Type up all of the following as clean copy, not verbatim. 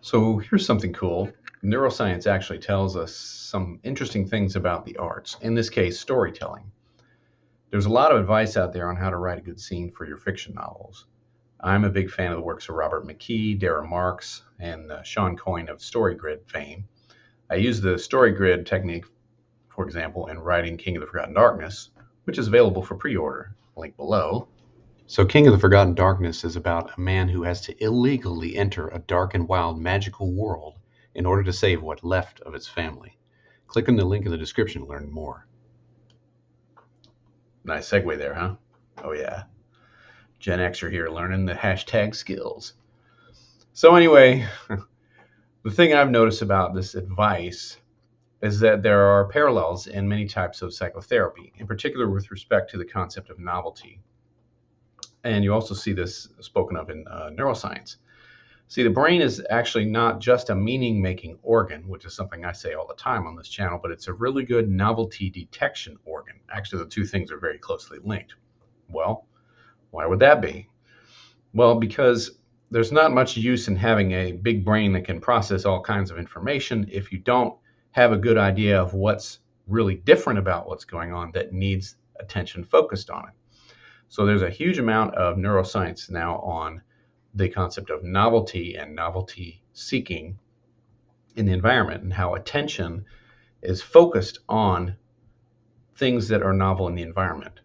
So here's something cool. Neuroscience actually tells us some interesting things about the arts, in this case, storytelling. There's a lot of advice out there on how to write a good scene for your fiction novels. I'm a big fan of the works of Robert McKee, Dara Marks, and Sean Coyne of StoryGrid fame. I use the StoryGrid technique, for example, in writing King of the Forgotten Darkness, which is available for pre order. Link below. So, King of the Forgotten Darkness is about a man who has to illegally enter a dark and wild magical world in order to save what left of his family. Click on the link in the description to learn more. Nice segue there, huh? Oh, yeah. Gen Xer here learning the hashtag skills. So, anyway, the thing I've noticed about this advice is that there are parallels in many types of psychotherapy, in particular with respect to the concept of novelty. And you also see this spoken of in neuroscience. See, the brain is actually not just a meaning making organ, which is something I say all the time on this channel, but it's a really good novelty detection organ. Actually, the two things are very closely linked. Well, why would that be? Well, because there's not much use in having a big brain that can process all kinds of information if you don't have a good idea of what's really different about what's going on that needs attention focused on it. So there's a huge amount of neuroscience now on the concept of novelty and novelty seeking in the environment and how attention is focused on things that are novel in the environment.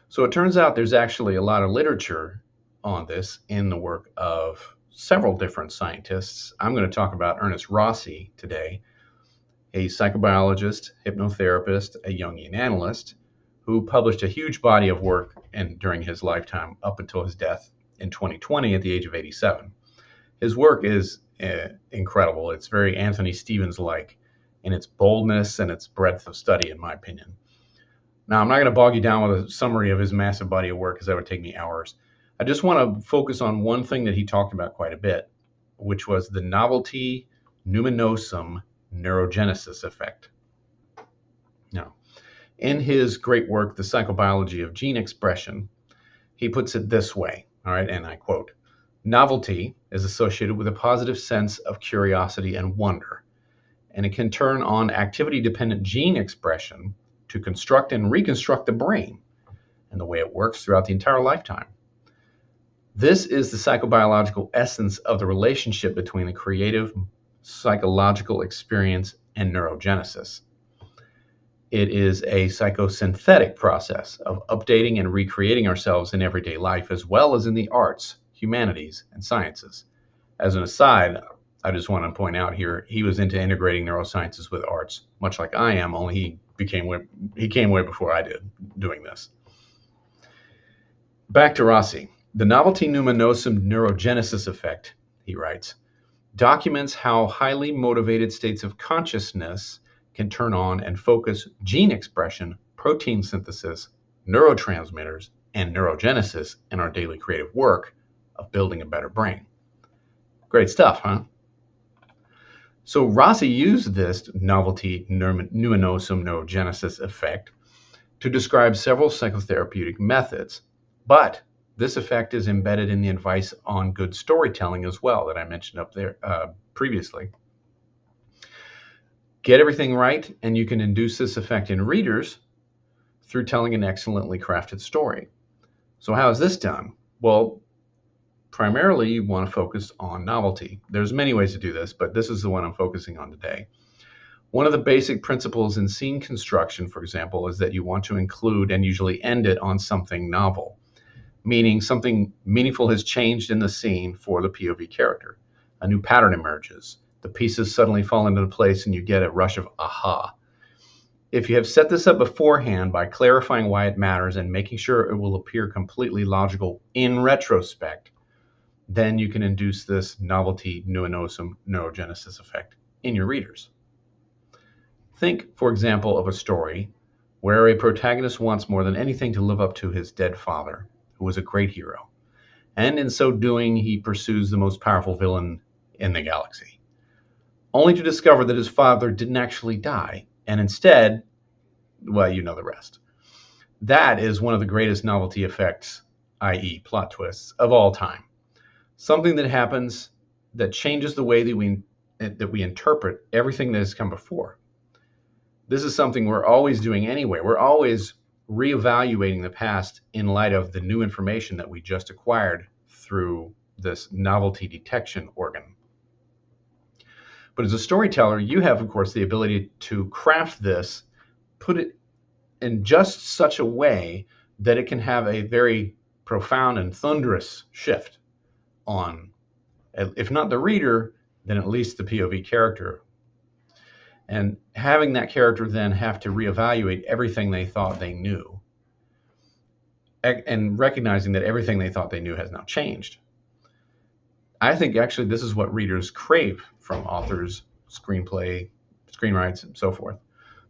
So it turns out there's actually a lot of literature on this in the work of several different scientists. I'm going to talk about Ernest Rossi today, a psychobiologist, hypnotherapist, a Jungian analyst, who published a huge body of work during his lifetime up until his death in 2020 at the age of 87. His work is incredible. It's very Anthony Stevens-like in its boldness and its breadth of study, in my opinion. Now, I'm not going to bog you down with a summary of his massive body of work because that would take me hours. I just want to focus on one thing that he talked about quite a bit, which was the novelty numinosum neurogenesis effect. Now, in his great work, The Psychobiology of Gene Expression, he puts it this way, all right, and I quote, "Novelty is associated with a positive sense of curiosity and wonder, and it can turn on activity-dependent gene expression to construct and reconstruct the brain and the way it works throughout the entire lifetime. This is the psychobiological essence of the relationship between the creative psychological experience and neurogenesis. It is a psychosynthetic process of updating and recreating ourselves in everyday life, as well as in the arts, humanities, and sciences." As an aside, I just want to point out here, he was into integrating neurosciences with arts, much like I am, only he came way before I did doing this. Back to Rossi. "The novelty numinosum neurogenesis effect," he writes, "documents how highly motivated states of consciousness can turn on and focus gene expression, protein synthesis, neurotransmitters, and neurogenesis in our daily creative work of building a better brain." Great stuff, huh? So Rossi used this novelty numinosum neurogenesis effect to describe several psychotherapeutic methods, but this effect is embedded in the advice on good storytelling as well that I mentioned up there previously. Get everything right, and you can induce this effect in readers through telling an excellently crafted story. So how is this done? Well, primarily you want to focus on novelty. There's many ways to do this, but this is the one I'm focusing on today. One of the basic principles in scene construction, for example, is that you want to include and usually end it on something novel, meaning something meaningful has changed in the scene for the POV character. A new pattern emerges. The pieces suddenly fall into place and you get a rush of aha. If you have set this up beforehand by clarifying why it matters and making sure it will appear completely logical in retrospect, then you can induce this novelty numinosum neurogenesis effect in your readers. Think, for example, of a story where a protagonist wants more than anything to live up to his dead father, who was a great hero, and in so doing, he pursues the most powerful villain in the galaxy, only to discover that his father didn't actually die, and instead, well, you know the rest. That is one of the greatest novelty effects, i.e. plot twists, of all time. Something that happens that changes the way that we interpret everything that has come before. This is something we're always doing anyway. We're always reevaluating the past in light of the new information that we just acquired through this novelty detection organ. But as a storyteller, you have, of course, the ability to craft this, put it in just such a way that it can have a very profound and thunderous shift on, if not the reader, then at least the POV character. And having that character then have to reevaluate everything they thought they knew, and recognizing that everything they thought they knew has now changed. I think actually this is what readers crave from authors, screenplay, screenwrites, and so forth.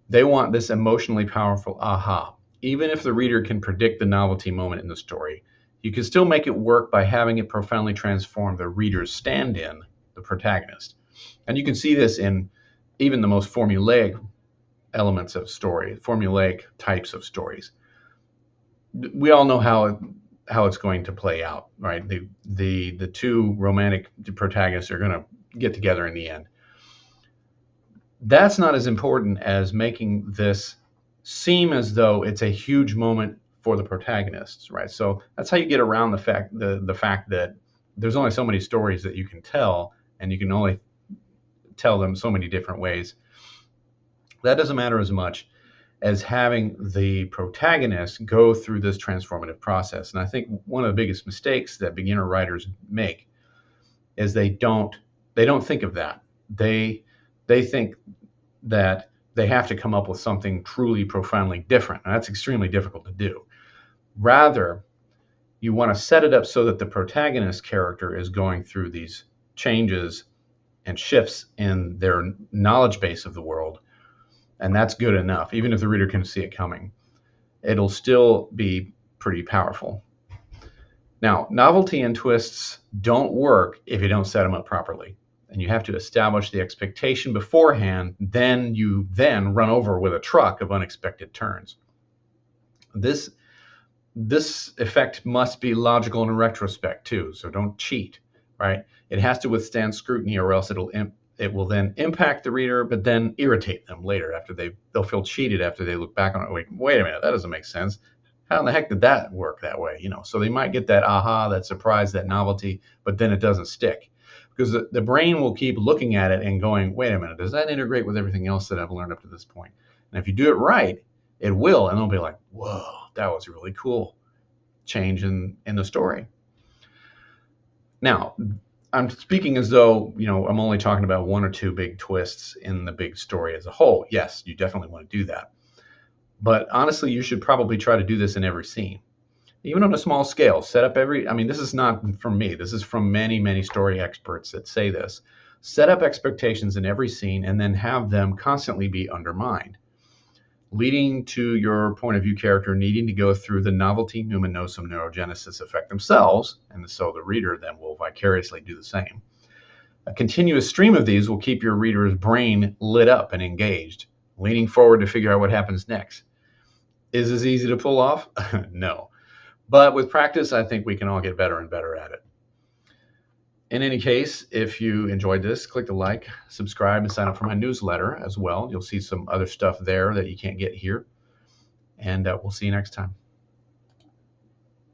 They want this emotionally powerful aha. Even if the reader can predict the novelty moment in the story, you can still make it work by having it profoundly transform the reader's stand-in, the protagonist. And you can see this in even the most formulaic elements of story, formulaic types of stories. We all know how it's going to play out, right? The two romantic protagonists are going to get together in the end. That's not as important as making this seem as though it's a huge moment for the protagonists, right? So that's how you get around the fact that there's only so many stories that you can tell, and you can only tell them so many different ways. That doesn't matter as much as having the protagonist go through this transformative process. And I think one of the biggest mistakes that beginner writers make is they don't think of that. They think that they have to come up with something truly profoundly different, and that's extremely difficult to do. Rather, you want to set it up so that the protagonist character is going through these changes and shifts in their knowledge base of the world, and that's good enough. Even if the reader can see it coming, it'll still be pretty powerful. Now, novelty and twists don't work if you don't set them up properly. And you have to establish the expectation beforehand, then you run over with a truck of unexpected turns. This effect must be logical in retrospect too, so don't cheat, right? It has to withstand scrutiny, or else it will then impact the reader, but then irritate them later after they'll feel cheated after they look back on it. Wait a minute, that doesn't make sense. How in the heck did that work that way? So they might get that aha, that surprise, that novelty, but then it doesn't stick. Because the brain will keep looking at it and going, wait a minute, does that integrate with everything else that I've learned up to this point? And if you do it right, it will, and they'll be like, whoa, that was a really cool change in the story. Now, I'm speaking as though, I'm only talking about one or two big twists in the big story as a whole. Yes, you definitely want to do that. But honestly, you should probably try to do this in every scene. Even on a small scale, this is not from me. This is from many, many story experts that say this. Set up expectations in every scene and then have them constantly be undermined, leading to your point of view character needing to go through the novelty numinosum neurogenesis effect themselves, and so the reader then will vicariously do the same. A continuous stream of these will keep your reader's brain lit up and engaged, leaning forward to figure out what happens next. Is this easy to pull off? No. But with practice, I think we can all get better and better at it. In any case, if you enjoyed this, click the like, subscribe, and sign up for my newsletter as well. You'll see some other stuff there that you can't get here. And we'll see you next time.